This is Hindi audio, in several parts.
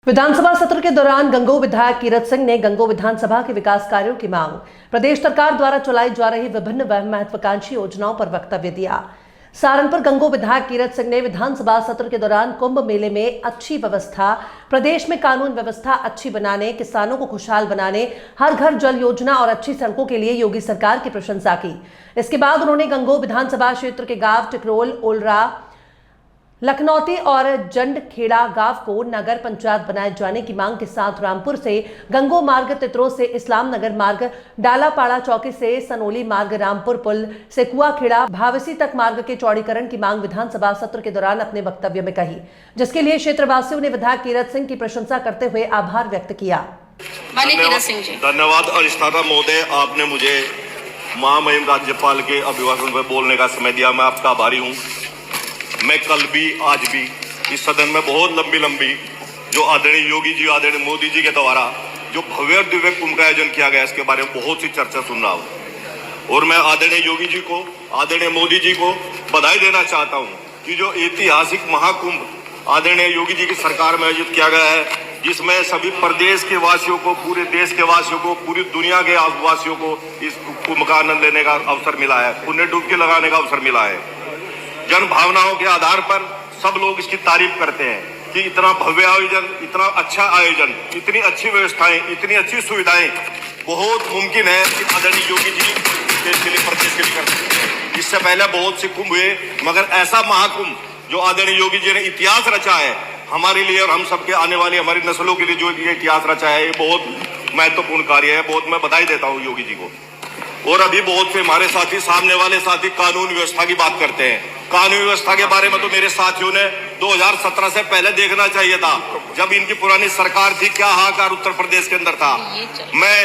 विधानसभा सत्र के दौरान गंगोह विधायक कीरत सिंह ने गंगोह विधानसभा के विकास कार्यों की मांग, प्रदेश सरकार द्वारा चलाई जा रही विभिन्न महत्वाकांक्षी योजनाओं पर वक्तव्य दिया। सहारनपुर गंगोह विधायक कीरत सिंह ने विधानसभा सत्र के दौरान कुंभ मेले में अच्छी व्यवस्था, प्रदेश में कानून व्यवस्था अच्छी बनाने, किसानों को खुशहाल बनाने, हर घर जल योजना और अच्छी सड़कों के लिए योगी सरकार की प्रशंसा की। इसके बाद उन्होंने गंगोह विधानसभा क्षेत्र के गांव टिकरोल, ओलरा, लखनौती और जंडखेड़ा गांव को नगर पंचायत बनाए जाने की मांग के साथ रामपुर से गंगोह मार्ग, तित्रो से इस्लाम नगर मार्ग, डालापाड़ा चौकी से सनोली मार्ग, रामपुर पुल से कुआखेड़ा भावसी तक मार्ग के चौड़ीकरण की मांग विधानसभा सत्र के दौरान अपने वक्तव्य में कही, जिसके लिए क्षेत्रवासियों ने विधायक कीरत सिंह की प्रशंसा करते हुए आभार व्यक्त किया। धन्यवाद अधिष्ठाता महोदय, आपने मुझे महामहिम राज्यपाल के अभिभाषण पर बोलने का समय दिया। मैं आपका आभारी हूँ। मैं कल भी आज भी इस सदन में बहुत लंबी जो आदरणीय योगी जी, आदरणीय मोदी जी के द्वारा जो भव्य और दिव्य कुंभ का आयोजन किया गया, इसके बारे में बहुत सी चर्चा सुन रहा हूँ और मैं आदरणीय योगी जी को, आदरणीय मोदी जी को बधाई देना चाहता हूँ कि जो ऐतिहासिक महाकुंभ आदरणीय योगी जी की सरकार में आयोजित किया गया है, जिसमें सभी प्रदेश के वासियों को, पूरे देश के वासियों को, पूरी दुनिया के वासियों को इस कुंभ का आनंद लेने का अवसर मिला है, पुण्य डुबकी लगाने का अवसर मिला है। जन भावनाओं के आधार पर सब लोग इसकी तारीफ करते हैं कि इतना भव्य आयोजन, इतना अच्छा आयोजन, इतनी अच्छी व्यवस्थाएं, इतनी अच्छी सुविधाएं बहुत मुमकिन है कि आदरणीय योगी जी देश के लिए, प्रदेश के लिए कर सकते हैं। इससे पहले बहुत से कुंभ हुए, मगर ऐसा महाकुंभ जो आदरणीय योगी जी ने इतिहास रचा है हमारे लिए और हम सबके आने वाली हमारी नस्लों के लिए, जो ये इतिहास रचा है, ये बहुत महत्वपूर्ण कार्य है। बहुत मैं बधाई देता हूँ योगी जी को। और अभी बहुत से हमारे साथी, सामने वाले साथी कानून व्यवस्था की बात करते हैं। कानून व्यवस्था के बारे में तो मेरे साथियों ने 2017 से पहले देखना चाहिए था, जब इनकी पुरानी सरकार थी, क्या हाहाकार उत्तर प्रदेश के अंदर था। मैं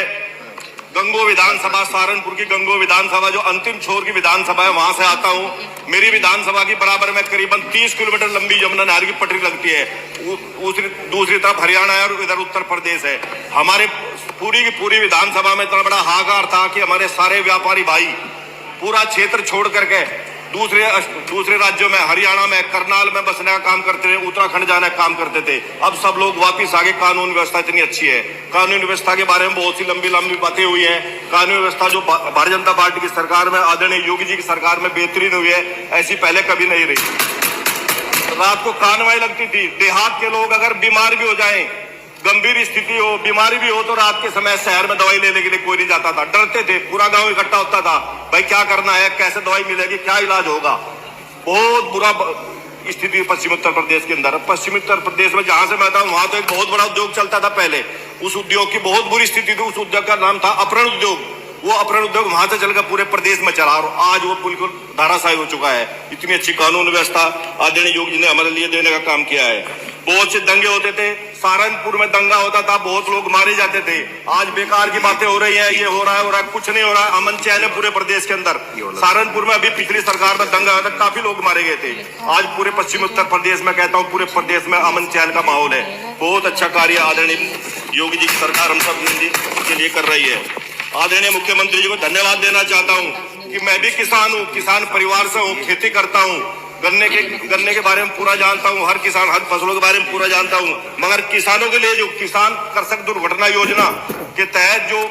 गंगोह विधानसभा, सहारनपुर की गंगोह विधानसभा जो अंतिम छोर की विधानसभा है, वहां से आता हूं। मेरी विधानसभा की बराबर में करीबन 30 किलोमीटर लंबी यमुना नहर की पटरी लगती है। दूसरी तरफ हरियाणा है और इधर उत्तर प्रदेश है। हमारे पूरी की पूरी विधानसभा में इतना बड़ा हाहाकार था कि हमारे सारे व्यापारी भाई पूरा क्षेत्र छोड़ करके दूसरे राज्यों में, हरियाणा में, करनाल में बसने का काम करते थे, उत्तराखंड जाने का काम करते थे। अब सब लोग वापिस आगे। कानून व्यवस्था इतनी अच्छी है। कानून व्यवस्था के बारे में बहुत सी लंबी बातें हुई हैं। कानून व्यवस्था जो भारतीय जनता पार्टी की सरकार में, आदरणीय योगी जी की सरकार में बेहतरीन हुई है, ऐसी पहले कभी नहीं रही। रात को कानवाई लगती थी। देहात के लोग अगर बीमार भी हो जाए, गंभीर स्थिति हो, बीमारी भी हो, तो रात के समय शहर में दवाई लेने के लिए कोई नहीं जाता था, डरते थे। पूरा गांव इकट्ठा होता था, भाई क्या करना है, कैसे दवाई मिलेगी, क्या इलाज होगा। बहुत बुरा स्थिति पश्चिम उत्तर प्रदेश के अंदर। पश्चिम उत्तर प्रदेश में जहां से मैं था, वहां तो एक बहुत बड़ा उद्योग चलता था पहले। उस उद्योग की बहुत बुरी स्थिति थी। उस उद्योग का नाम था अपहरण उद्योग। वो अपहरण उद्योग वहां से चलकर पूरे प्रदेश में चला और आज वो बिल्कुल धाराशायी हो चुका है। इतनी अच्छी कानून व्यवस्था आदरणीय योगी जी ने हमारे लिए देने का काम किया है। बहुत से दंगे होते थे, सहारनपुर में दंगा होता था, बहुत लोग मारे जाते थे। आज बेकार की बातें हो रही है, ये हो रहा है, कुछ नहीं हो रहा है। अमन चैन है पूरे प्रदेश के अंदर। सहारनपुर में अभी पिछली सरकार में दंगा हुआ था, काफी लोग मारे गए थे। आज पूरे पश्चिम उत्तर प्रदेश में, कहता हूँ पूरे प्रदेश में अमन चैन का माहौल है। बहुत अच्छा कार्य आदरणीय योगी जी की सरकार हम सब के लिए कर रही है। आदरणीय मुख्यमंत्री जी को धन्यवाद देना चाहता हूँ कि मैं भी किसान हूँ, किसान परिवार से हूँ, खेती करता हूँ, गन्ने के बारे में पूरा जानता हूँ, हर किसान, हर फसलों के बारे में पूरा जानता हूँ। मगर किसानों के लिए जो किसान कृषक दुर्घटना योजना के तहत जो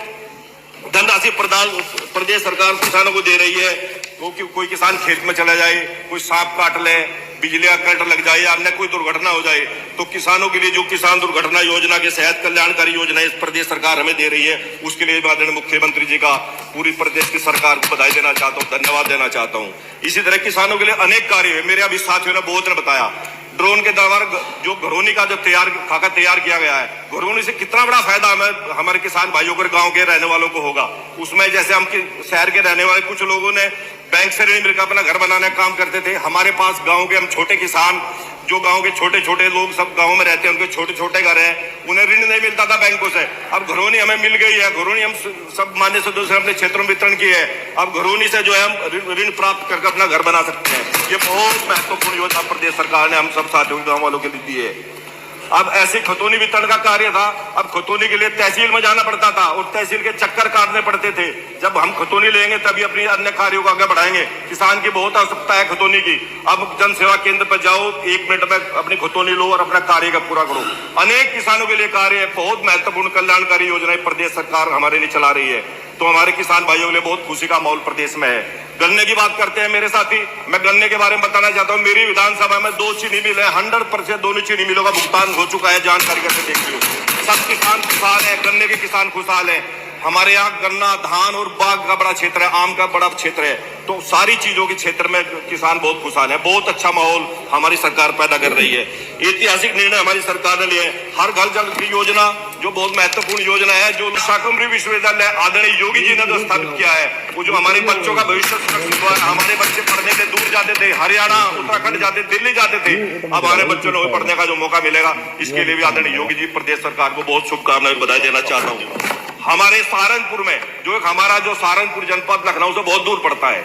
धनराशि प्रदेश सरकार किसानों को दे रही है, क्योंकि कोई किसान खेत में चला जाए, कोई सांप काट ले, बिजली का करंट लग जाए या अन्य कोई दुर्घटना हो जाए, तो किसानों के लिए जो किसान दुर्घटना योजना के सेहत कल्याणकारी योजना इस प्रदेश सरकार हमें दे रही है, उसके लिए आदरणीय मुख्यमंत्री जी का पूरी प्रदेश की सरकार को बधाई देना चाहता हूँ, धन्यवाद देना चाहता हूँ। इसी तरह किसानों के लिए अनेक कार्य है। मेरे अभी साथियों ने बहुत ने बताया, ड्रोन के द्वारा जो घरौनी का जो खाका तैयार किया गया है, घरौनी से कितना बड़ा फायदा हमें, हमारे किसान भाइयों को, गांव के रहने वालों को होगा। उसमें जैसे हम शहर के रहने वाले कुछ लोगों ने बैंक से ऋण मिलकर अपना घर बनाने का काम करते थे। हमारे पास गांव के हम छोटे किसान, जो गांव के छोटे छोटे लोग सब गांव में रहते हैं, उनके छोटे छोटे घर हैं, उन्हें ऋण नहीं मिलता था बैंकों से। अब घरौनी हमें मिल गई है। घरौनी हम सब मान्य सदस्य अपने क्षेत्रों में वितरण की है। अब घरौनी से जो है हम ऋण प्राप्त करके अपना घर बना सकते हैं। ये बहुत महत्वपूर्ण योजना प्रदेश सरकार ने हम सब साथियों गाँव वालों के लिए दी है। अब ऐसे खतौनी वितरण का कार्य था, अब खतौनी के लिए तहसील में जाना पड़ता था और तहसील के चक्कर काटने पड़ते थे। जब हम खतौनी लेंगे तभी अपनी अन्य कार्यों को आगे बढ़ाएंगे। किसान की बहुत आवश्यकता है खतौनी की। अब जन सेवा केंद्र पर जाओ, 1 मिनट में अपनी खतौनी लो और अपना कार्य का पूरा करो। अनेक किसानों के लिए कार्य है, बहुत महत्वपूर्ण कल्याणकारी योजनाएं प्रदेश सरकार हमारे लिए चला रही है, तो हमारे किसान भाइयों के लिए बहुत खुशी का माहौल प्रदेश में है। गन्ने की बात करते हैं मेरे साथी, मैं गन्ने के बारे में बताना चाहता हूं। मेरी विधानसभा में 2 चीनी मिल है, 100% दोनों चीनी मिलों का भुगतान हो चुका है। जानकारी कैसे देखती हो, सब किसान खुशहाल है, गन्ने के किसान खुशहाल है। हमारे यहाँ गन्ना, धान और बाग का बड़ा क्षेत्र है, आम का बड़ा क्षेत्र है, तो सारी चीजों के क्षेत्र में किसान बहुत खुशहाल है। बहुत अच्छा माहौल हमारी सरकार पैदा कर रही है। ऐतिहासिक निर्णय हमारी सरकार ने लिए। हर घर जल की योजना जो बहुत महत्वपूर्ण योजना है, जो शाकंभरी विश्वविद्यालय आदरणीय योगी जी ने जो स्थापित किया है, वो जो हमारे बच्चों का भविष्य सुरक्षित हुआ है। हमारे बच्चे पढ़ने के दूर जाते थे, हरियाणा, उत्तराखंड जाते, दिल्ली जाते थे, अब हमारे बच्चों को पढ़ने का जो मौका मिलेगा, इसके लिए भी आदरणीय योगी जी प्रदेश सरकार को बहुत शुभकामनाएं, बधाई देना चाहता हूँ। हमारे सहारनपुर में जो एक हमारा जो सहारनपुर जनपद लखनऊ से बहुत दूर पड़ता है,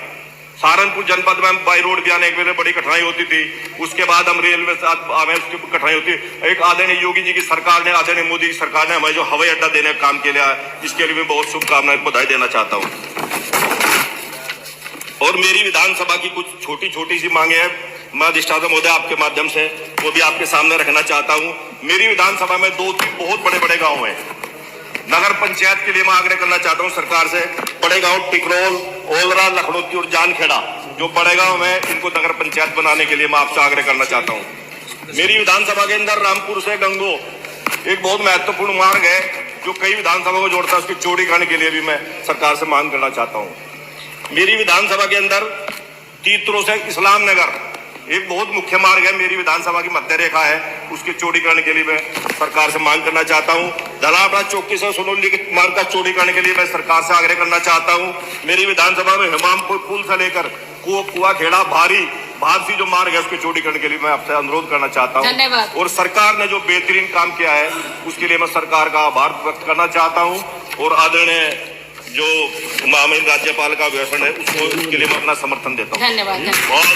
सहारनपुर जनपद में बाई रोड भी आने में बड़ी कठिनाई होती थी। उसके बाद हम रेलवे से हमें उसकी कठिनाई होती है। एक आदरणीय योगी जी की सरकार ने, आदरणीय मोदी की सरकार ने हमें जो हवाई अड्डा देने का काम किया है, इसके लिए भी बहुत शुभकामनाएं, बधाई देना चाहता हूँ। और मेरी विधानसभा की कुछ छोटी छोटी सी मांगे हैं, मैं अधिष्ठाता महोदय आपके माध्यम से वो भी आपके सामने रखना चाहता हूँ। मेरी विधानसभा में 2-3 बहुत बड़े बड़े गाँव हैं। नगर पंचायत के लिए मैं आग्रह करना चाहता हूं सरकार से, बड़े गांव टिकरोल, ओलरा, लखनौती और जानखेड़ा जो बड़े गांव है, इनको नगर पंचायत बनाने के लिए मैं आपसे आग्रह करना चाहता हूं। मेरी विधानसभा के अंदर रामपुर से गंगो एक बहुत महत्वपूर्ण मार्ग है जो कई विधानसभा को जोड़ता है, उसकी चौड़ीकरण के लिए भी मैं सरकार से मांग करना चाहता हूं। मेरी विधानसभा के अंदर तीतरो से इस्लाम नगर एक बहुत मुख्य मार्ग है, मेरी विधानसभा की मध्य रेखा है, उसके चौड़ीकरण के लिए मैं सरकार से मांग करना चाहता हूं। धलापड़ा चौकी से सोनोली के मार्ग का चौड़ीकरण के लिए मैं सरकार से आग्रह करना चाहता हूं। मेरी विधानसभा में हिमामपुर पुल से लेकर कुआ खेड़ा भारती जो मार्ग है, उसके चौड़ीकरण के लिए मैं आपसे अनुरोध करना चाहता हूं। धन्यवाद। और सरकार ने जो बेहतरीन काम किया है, उसके लिए मैं सरकार का आभार व्यक्त करना चाहता हूं। और आदरणीय जो महामहिम राज्यपाल का भाषण है, उसके लिए मैं अपना समर्थन देता हूँ। धन्यवाद। बहुत